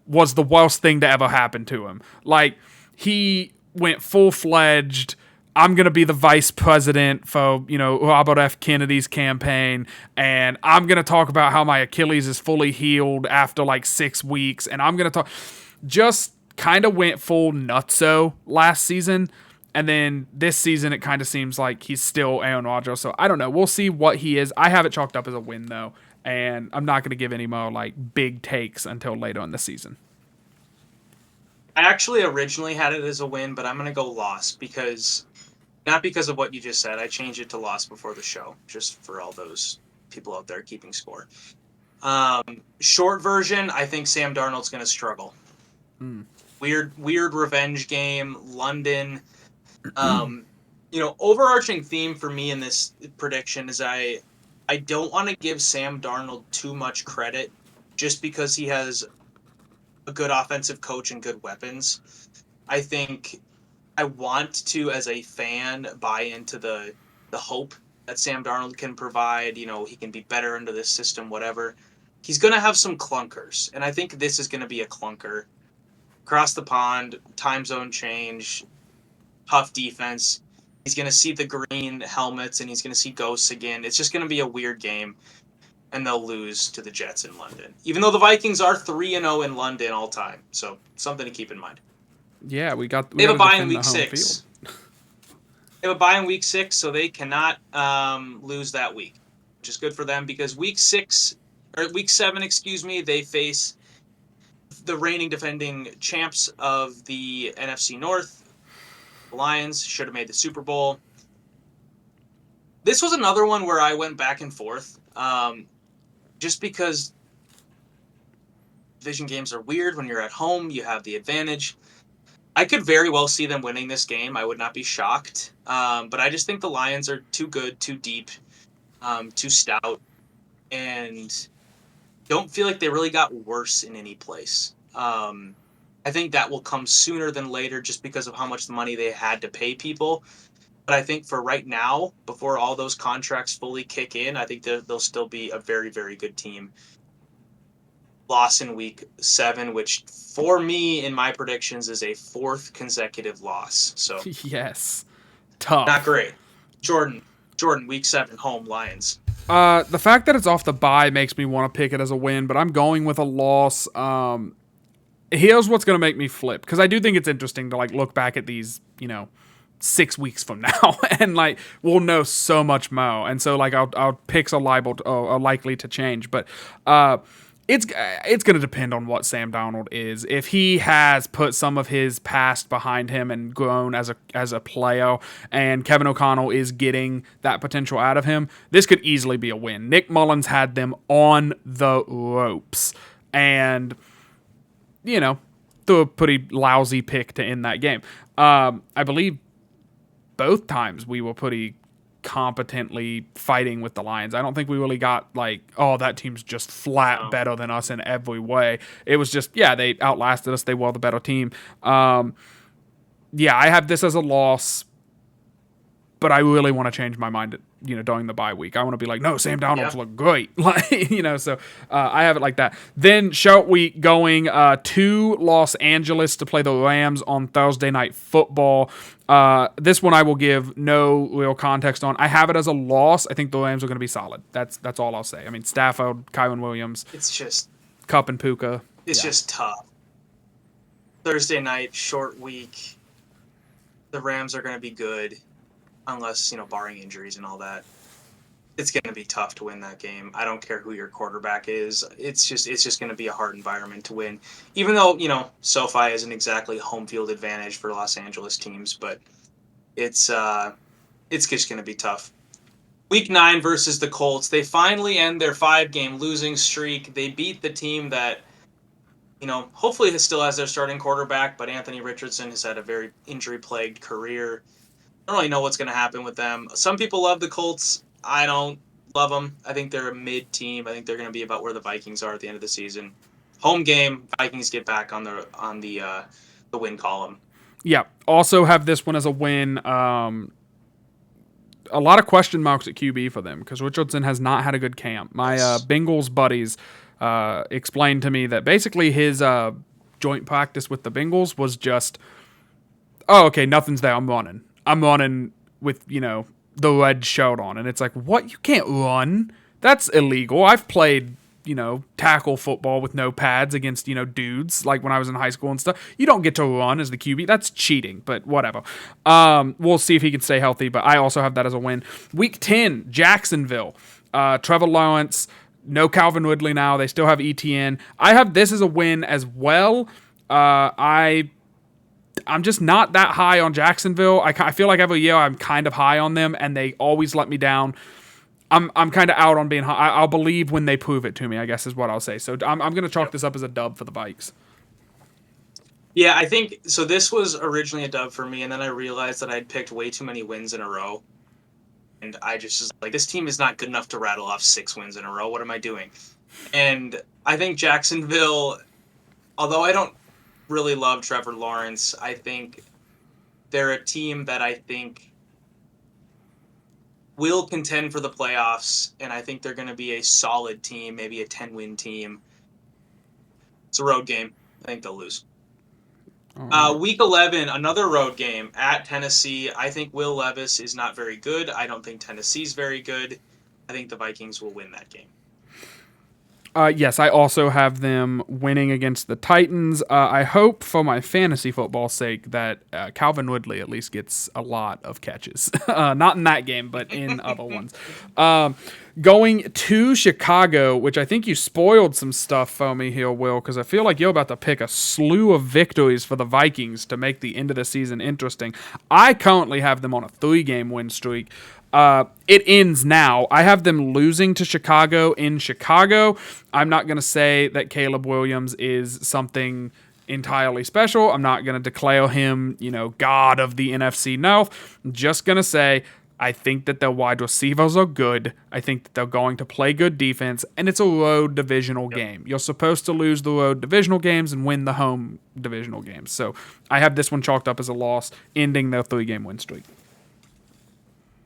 was the worst thing to ever happen to him. Like, he went full-fledged, I'm going to be the vice president for, Robert F. Kennedy's campaign, and I'm going to talk about how my Achilles is fully healed after like 6 weeks, and I'm going to talk, just kind of went full nutso last season. And then this season, it kind of seems like he's still Aaron Rodgers. So I don't know. We'll see what he is. I have it chalked up as a win, though. And I'm not going to give any more like big takes until later in the season. I actually originally had it as a win, but I'm going to go loss not because of what you just said. I changed it to loss before the show, just for all those people out there keeping score. Short version, I think Sam Darnold's going to struggle. Weird revenge game, London. Overarching theme for me in this prediction is I don't want to give Sam Darnold too much credit just because he has a good offensive coach and good weapons. I think I want to, as a fan, buy into the hope that Sam Darnold can provide. He can be better under this system, whatever. He's going to have some clunkers, and I think this is going to be a clunker. Across the pond, time zone change, tough defense. He's going to see the green helmets, and he's going to see ghosts again. It's just going to be a weird game, and they'll lose to the Jets in London. Even though the Vikings are 3-0 in London all time. So, something to keep in mind. Yeah, we have a bye in week 6. They have a bye in week 6, so they cannot lose that week, which is good for them because week 7, they face the reigning defending champs of the NFC North. The Lions should have made the Super Bowl. This was another one where I went back and forth, just because division games are weird. When you're at home, you have the advantage. I could very well see them winning this game. I would not be shocked. But I just think the Lions are too good, too deep, too stout, and don't feel like they really got worse in any place. I think that will come sooner than later just because of how much money they had to pay people. But I think for right now, before all those contracts fully kick in, I think they'll still be a very, very good team. Loss in week 7, which for me in my predictions is a 4th consecutive loss. So yes, tough. Not great. Jordan, week 7, home Lions. The fact that it's off the bye makes me want to pick it as a win, but I'm going with a loss. Here's what's going to make me flip, because I do think it's interesting to like look back at these, 6 weeks from now, and like we'll know so much more, and so like our picks are liable to, are likely to change. But it's going to depend on what Sam Darnold is. If he has put some of his past behind him and grown as a player, and Kevin O'Connell is getting that potential out of him, this could easily be a win. Nick Mullins had them on the ropes, and threw a pretty lousy pick to end that game. I believe both times we were pretty competently fighting with the Lions. I don't think we really got like, oh, that team's just flat No. better than us in every way. It was just, yeah, they outlasted us. They were the better team. Yeah, I have this as a loss, but I really want to change my mind, during the bye week. I want to be like, no, Sam Donald's Yeah. look great. So I have it like that. Then shout week going to Los Angeles to play the Rams on Thursday Night Football. This one I will give no real context on. I have it as a loss. I think the Rams are going to be solid. That's all I'll say. I mean, Stafford, Kyron Williams, It's just Cup and Puka. it's Yeah. just tough. Thursday night, short week. The Rams are going to be good, unless barring injuries and all that. It's going to be tough to win that game. I don't care who your quarterback is. It's just going to be a hard environment to win. Even though SoFi isn't exactly home field advantage for Los Angeles teams, but it's just going to be tough. Week 9 versus the Colts. They finally end their 5-game losing streak. They beat the team that hopefully still has their starting quarterback, but Anthony Richardson has had a very injury-plagued career. I don't really know what's going to happen with them. Some people love the Colts. I don't love them. I think they're a mid team. I think they're going to be about where the Vikings are at the end of the season. Home game, Vikings get back on the win column. Yeah. Also have this one as a win. A lot of question marks at QB for them because Richardson has not had a good camp. My Bengals buddies explained to me that basically his joint practice with the Bengals was just, oh, okay, nothing's there. I'm running. With, the red shirt on. And it's like, what? You can't run? That's illegal. I've played, tackle football with no pads against, dudes, like when I was in high school and stuff. You don't get to run as the QB. That's cheating, but whatever. We'll see if he can stay healthy, but I also have that as a win. Week 10, Jacksonville. Trevor Lawrence, no Calvin Ridley now. They still have ETN. I have this as a win as well. I'm just not that high on Jacksonville. I feel like every year I'm kind of high on them, and they always let me down. I'm kind of out on being high. I'll believe when they prove it to me, I guess is what I'll say. So I'm going to chalk this up as a dub for the Vikes. Yeah, I think so. This was originally a dub for me, and then I realized that I'd picked way too many wins in a row. And I just was like, this team is not good enough to rattle off 6 wins in a row. What am I doing? And I think Jacksonville, although I don't really love Trevor Lawrence, I think they're a team that I think will contend for the playoffs, and I think they're going to be a solid team, maybe a 10-win team. It's a road game. I think they'll lose. Week 11, another road game at Tennessee. I think Will Levis is not very good. I don't think Tennessee's very good. I think the Vikings will win that game. Yes, I also have them winning against the Titans. I hope, for my fantasy football sake, that Calvin Ridley at least gets a lot of catches. Not in that game, but in other ones. Going to Chicago, which I think you spoiled some stuff for me here, Will, because I feel like you're about to pick a slew of victories for the Vikings to make the end of the season interesting. I currently have them on a 3-game win streak. It ends now. I have them losing to Chicago in Chicago. I'm not going to say that Caleb Williams is something entirely special. I'm not going to declare him, God of the NFC North. I'm just going to say I think that their wide receivers are good. I think that they're going to play good defense, and it's a road divisional game. You're supposed to lose the road divisional games and win the home divisional games. So I have this one chalked up as a loss, ending their 3-game win streak.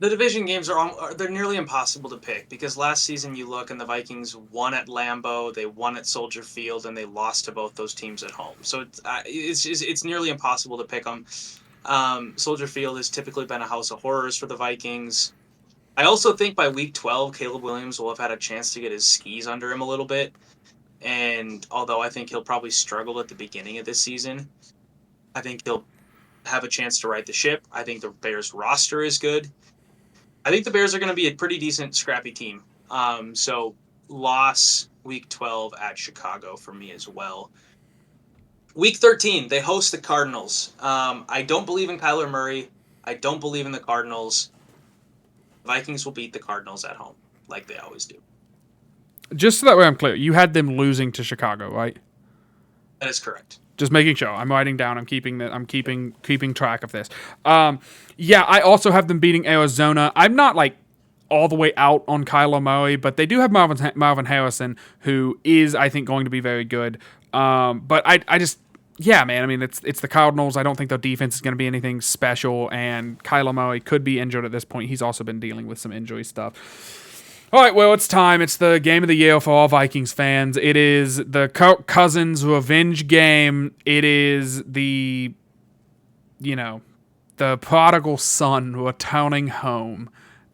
The division games they're nearly impossible to pick because last season you look and the Vikings won at Lambeau, they won at Soldier Field, and they lost to both those teams at home. So it's nearly impossible to pick them. Soldier Field has typically been a house of horrors for the Vikings. I also think by week 12, Caleb Williams will have had a chance to get his skis under him a little bit. And although I think he'll probably struggle at the beginning of this season, I think he'll have a chance to right the ship. I think the Bears roster is good. I think the Bears are going to be a pretty decent, scrappy team. So loss week 12 at Chicago for me as well. Week 13, they host the Cardinals. I don't believe in Kyler Murray. I don't believe in the Cardinals. Vikings will beat the Cardinals at home, like they always do. Just so that way I'm clear, you had them losing to Chicago, right? That is correct. Just making sure. I'm writing down. I'm keeping track of this. Yeah, I also have them beating Arizona. I'm not like all the way out on Kyler Murray, but they do have Marvin Harrison, who is I think going to be very good. But I just yeah, man. I mean, it's the Cardinals. I don't think their defense is going to be anything special, and Kyler Murray could be injured at this point. He's also been dealing with some injury stuff. All right, well, it's time. It's the game of the year for all Vikings fans. It is the Kirk Cousins revenge game. It is the prodigal son returning home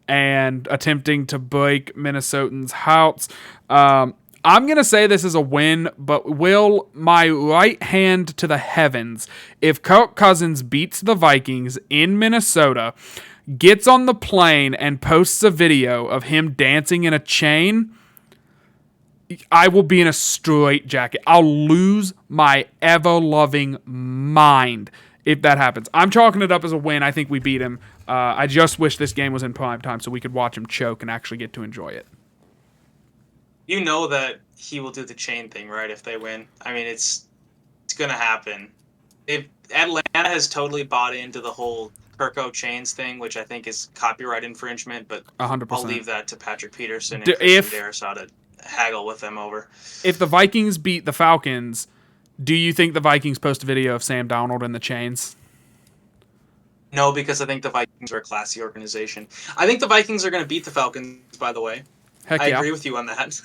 and attempting to break Minnesotans' hearts. I'm going to say this is a win, but will my right hand to the heavens if Kirk Cousins beats the Vikings in Minnesota, gets on the plane and posts a video of him dancing in a chain, I will be in a straight jacket. I'll lose my ever-loving mind if that happens. I'm chalking it up as a win. I think we beat him. I just wish this game was in prime time so we could watch him choke and actually get to enjoy it. You know that he will do the chain thing, right? If they win, I mean, it's gonna happen. If Atlanta has totally bought into the whole Kirko chains thing, which I think is copyright infringement, but 100%. I'll leave that to Patrick Peterson and Christian Darrisaw to haggle with them over. If the Vikings beat the Falcons, do you think the Vikings post a video of Sam Darnold in the chains? No, because I think the Vikings are a classy organization. I think the Vikings are going to beat the Falcons, by the way. Heck I yeah. agree with you on that.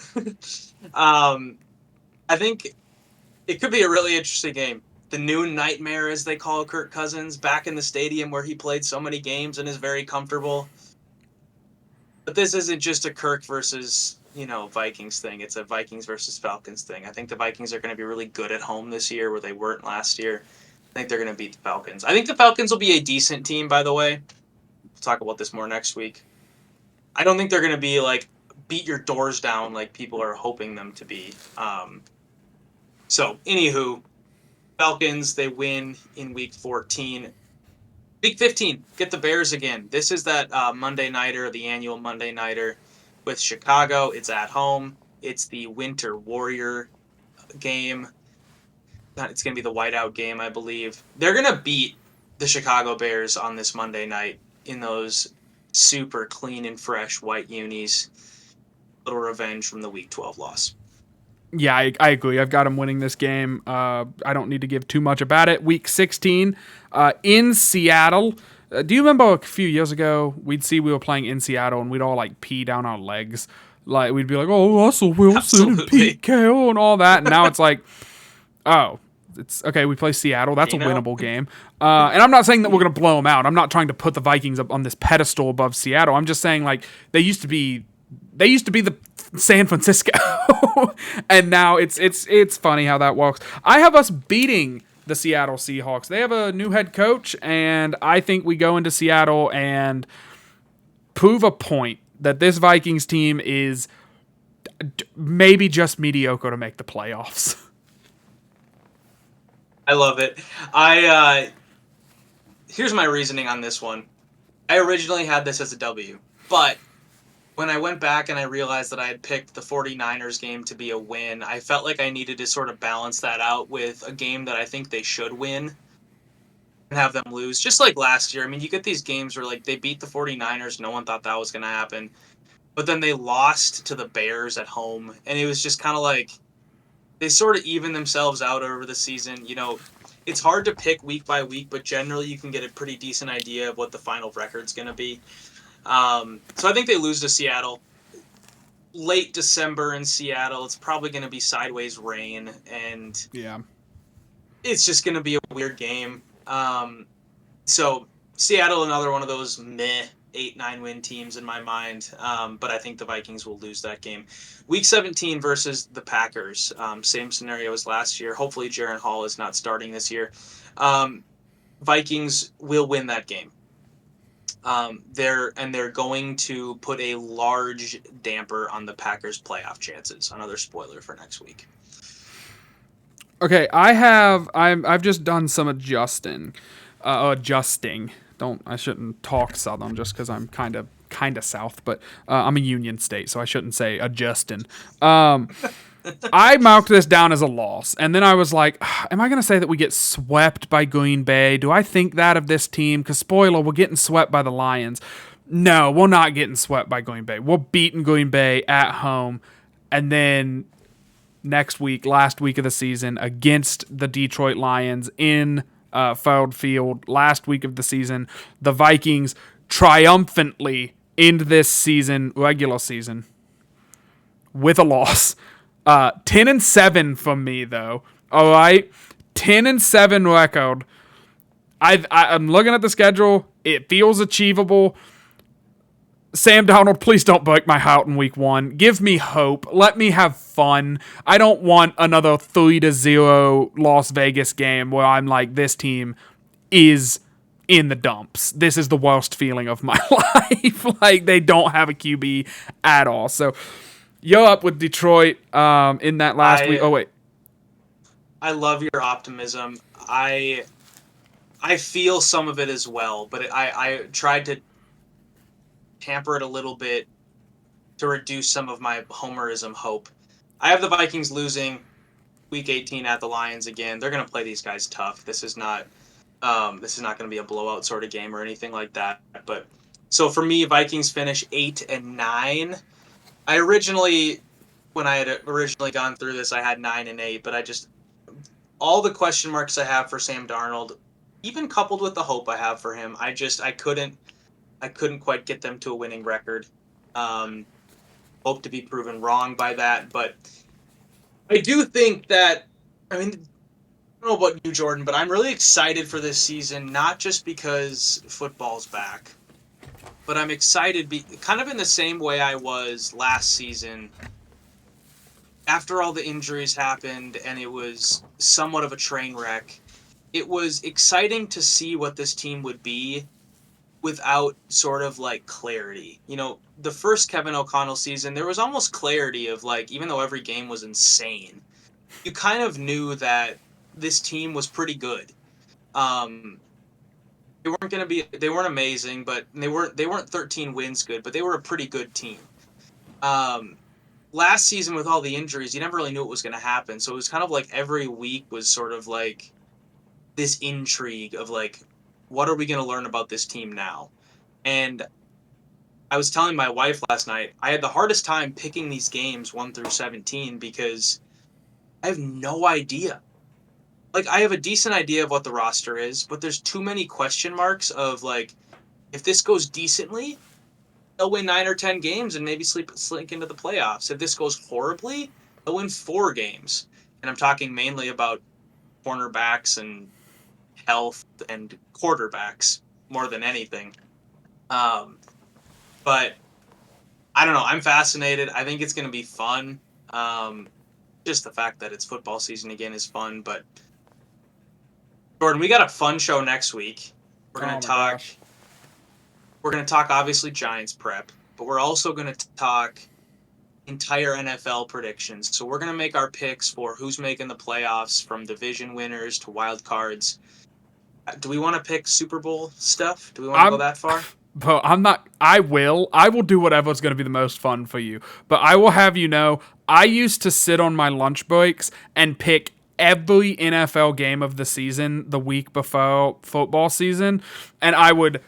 I think it could be a really interesting game. The new nightmare, as they call Kirk Cousins, back in the stadium where he played so many games and is very comfortable. But this isn't just a Kirk versus, Vikings thing. It's a Vikings versus Falcons thing. I think the Vikings are going to be really good at home this year where they weren't last year. I think they're going to beat the Falcons. I think the Falcons will be a decent team, by the way. We'll talk about this more next week. I don't think they're going to be like beat your doors down like people are hoping them to be. So, anywho, Falcons, they win in week 14. Week 15, get the Bears again. This is that Monday Nighter, the annual Monday Nighter with Chicago. It's at home. It's the Winter Warrior game. It's going to be the whiteout game, I believe. They're going to beat the Chicago Bears on this Monday night in those super clean and fresh white unis. Little revenge from the Week 12 loss. Yeah, I agree. I've got them winning this game. I don't need to give too much about it. Week 16 in Seattle. Do you remember a few years ago, we were playing in Seattle and we'd all like pee down our legs? Like we'd be like, oh, Russell Wilson Absolutely. and Pete Carroll and all that. And now it's like, oh, it's okay. We play Seattle. That's a winnable game. And I'm not saying that we're going to blow them out. I'm not trying to put the Vikings up on this pedestal above Seattle. I'm just saying like they used to be the San Francisco, and now it's funny how that works. I have us beating the Seattle Seahawks. They have a new head coach, and I think we go into Seattle and prove a point that this Vikings team is maybe just mediocre to make the playoffs. I love it. Here's my reasoning on this one. I originally had this as a W, but when I went back and I realized that I had picked the 49ers game to be a win, I felt like I needed to sort of balance that out with a game that I think they should win and have them lose. Just like last year. I mean, you get these games where like they beat the 49ers, no one thought that was going to happen. But then they lost to the Bears at home, and it was just kind of like they sort of even themselves out over the season. It's hard to pick week by week, but generally you can get a pretty decent idea of what the final record's going to be. So I think they lose to Seattle. Late December in Seattle, it's probably going to be sideways rain, and Yeah. it's just going to be a weird game. So Seattle, another one of those meh 8-9 win teams in my mind, but I think the Vikings will lose that game. Week 17 versus the Packers, same scenario as last year. Hopefully Jaren Hall is not starting this year. Vikings will win that game. They're going to put a large damper on the Packers' playoff chances. Another spoiler for next week. Okay, I've just done some adjusting. Adjusting. Don't I shouldn't talk Southern just because I'm kind of South, but I'm a Union state, so I shouldn't say adjusting. I marked this down as a loss, and then I was like, am I going to say that we get swept by Green Bay? Do I think that of this team? Because, spoiler, we're getting swept by the Lions. No, we're not getting swept by Green Bay. We're beating Green Bay at home, and then next week, last week of the season, against the Detroit Lions in Ford Field, last week of the season, the Vikings triumphantly end this season, regular season, with a loss. 10-7 from me though. All right, 10-7 record. I'm looking at the schedule. It feels achievable. Sam Darnold, please don't break my heart in week 1. Give me hope. Let me have fun. I don't want another 3-0 Las Vegas game where I'm like, this team is in the dumps. This is the worst feeling of my life. Like, they don't have a QB at all. So, you're up with Detroit in that last week. Oh, wait. I love your optimism. I feel some of it as well, but I tried to tamper it a little bit to reduce some of my homerism hope. I have the Vikings losing week 18 at the Lions again. They're going to play these guys tough. This is not going to be a blowout sort of game or anything like that. But so for me, Vikings finish 8-9. I originally, when I had originally gone through this, I had 9-8, but all the question marks I have for Sam Darnold, even coupled with the hope I have for him, I couldn't quite get them to a winning record. Hope to be proven wrong by that, but I do think that, I mean, I don't know about you, Jordan, but I'm really excited for this season, not just because football's back, but I'm excited kind of in the same way I was last season after all the injuries happened and it was somewhat of a train wreck. It was exciting to see what this team would be without sort of like clarity. You know, the first Kevin O'Connell season, there was almost clarity of like, even though every game was insane, you kind of knew that this team was pretty good. They weren't amazing, but they weren't 13 wins good, but they were a pretty good team. Last season with all the injuries, you never really knew what was going to happen. So it was kind of like every week was sort of like this intrigue of like, what are we going to learn about this team now? And I was telling my wife last night, I had the hardest time picking these games 1 through 17 because I have no idea. Like, I have a decent idea of what the roster is, but there's too many question marks of like, if this goes decently, they'll win 9 or 10 games and maybe slink into the playoffs. If this goes horribly, they'll win 4 games. And I'm talking mainly about cornerbacks and health and quarterbacks more than anything. But I don't know. I'm fascinated. I think it's going to be fun. Just the fact that it's football season again is fun. But Jordan, we got a fun show next week. We're going to talk. Gosh. We're going to talk obviously Giants prep, but we're also going to talk entire NFL predictions. So we're going to make our picks for who's making the playoffs, from division winners to wild cards. Do we want to pick Super Bowl stuff? Do we want to go that far? But I'm not. I will do whatever's going to be the most fun for you. But I will have you know, I used to sit on my lunch breaks and pick every NFL game of the season the week before football season, and I would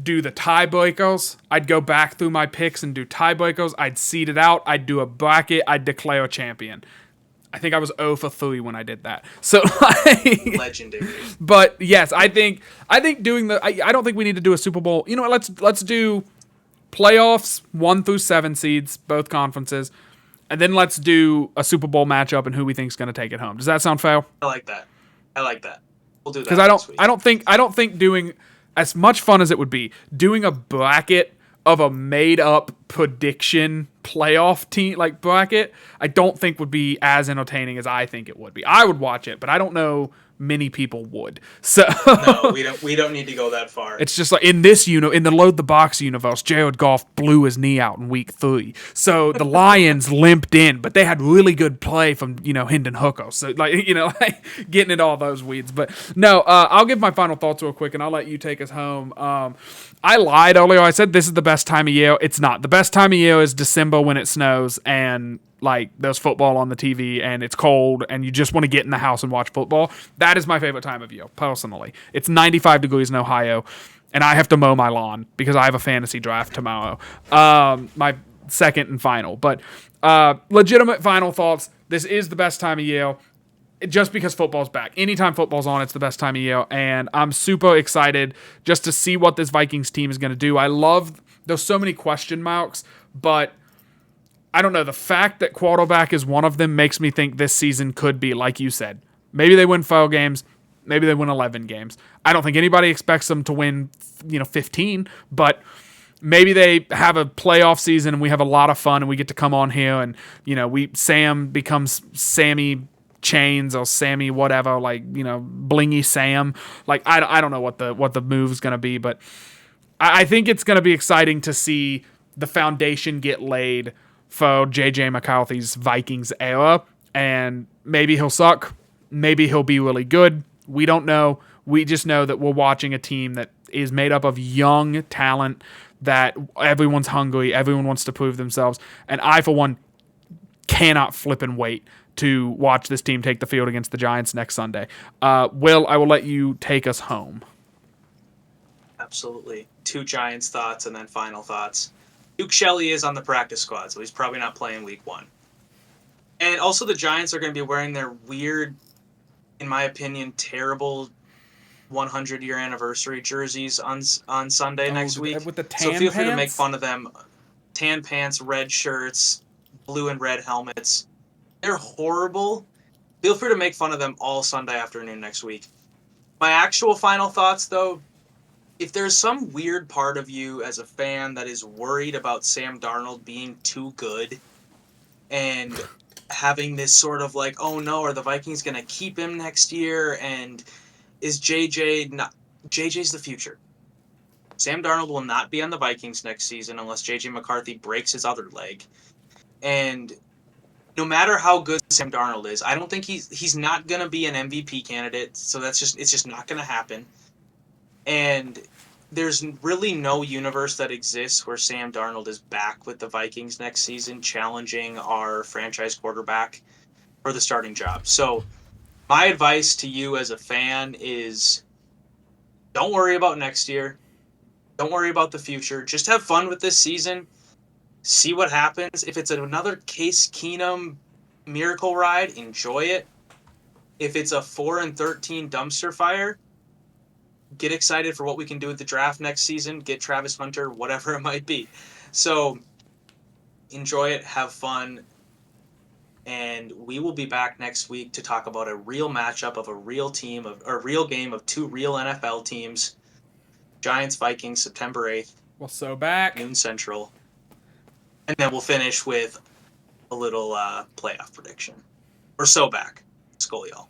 do the tiebreakers. I'd go back through my picks and do tiebreakers. I'd seed it out. I'd do a bracket. I'd declare a champion. I think I was 0 for 3 when I did that. So like, legendary. But yes, I think doing the I don't think we need to do a Super Bowl. You know what? Let's do playoffs 1 through 7 seeds, both conferences, and then let's do a Super Bowl matchup and who we think is going to take it home. Does that sound fair? I like that. We'll do that. Because I don't think doing, as much fun as it would be, doing a bracket of a made up prediction playoff team like bracket, I don't think would be as entertaining as I think it would be. I would watch it, but I don't know many people would. So No, we don't need to go that far. it's just like in this in the Load the Box universe, Jared Goff blew his knee out in week 3. So the Lions limped in, but they had really good play from Hendon Hooker. So like like getting into all those weeds. But no, I'll give my final thoughts real quick, and I'll let you take us home. I lied earlier. I said this is the best time of year. It's not. The best time of year is December when it snows and like there's football on the TV and it's cold and you just want to get in the house and watch football. That is my favorite time of year, personally. It's 95 degrees in Ohio, and I have to mow my lawn because I have a fantasy draft tomorrow. My second and final. But legitimate final thoughts. This is the best time of year just because football's back. Anytime football's on, it's the best time of year, and I'm super excited just to see what this Vikings team is going to do. There's so many question marks, but I don't know. The fact that quarterback is one of them makes me think this season could be, like you said, maybe they win 4 games, maybe they win 11 games. I don't think anybody expects them to win, 15, but maybe they have a playoff season and we have a lot of fun and we get to come on here and, Sam becomes Sammy Chains or Sammy whatever, like, Blingy Sam. Like, I don't know what the move is going to be, but I think it's going to be exciting to see the foundation get laid for J.J. McCarthy's Vikings era, and maybe he'll suck, maybe he'll be really good. We don't know. We just know that we're watching a team that is made up of young talent, that everyone's hungry, everyone wants to prove themselves, and I, for one, cannot flip and wait to watch this team take the field against the Giants next Sunday. Will, I will let you take us home. Absolutely. 2 Giants thoughts and then final thoughts. Duke Shelley is on the practice squad, so he's probably not playing week 1. And also the Giants are going to be wearing their weird, in my opinion, terrible 100-year anniversary jerseys on Sunday next week. With the tan so feel free to pants? make fun of them. Tan pants, red shirts, blue and red helmets. They're horrible. Feel free to make fun of them all Sunday afternoon next week. My actual final thoughts, though, if there's some weird part of you as a fan that is worried about Sam Darnold being too good and having this sort of like, oh no, are the Vikings going to keep him next year? And is JJ not... JJ's the future. Sam Darnold will not be on the Vikings next season unless JJ McCarthy breaks his other leg. And no matter how good Sam Darnold is, I don't think he's not going to be an MVP candidate. So it's just not going to happen. And there's really no universe that exists where Sam Darnold is back with the Vikings next season challenging our franchise quarterback for the starting job. So my advice to you as a fan is don't worry about next year. Don't worry about the future. Just have fun with this season. See what happens. If it's another Case Keenum miracle ride, enjoy it. If it's a 4-13 dumpster fire, get excited for what we can do with the draft next season. Get Travis Hunter, whatever it might be. So enjoy it, have fun, and we will be back next week to talk about a real matchup of a real team, of a real game of 2 real NFL teams. Giants Vikings, September 8th. Well, so back. Noon Central. And then we'll finish with a little playoff prediction. We're so back. Let's go, y'all.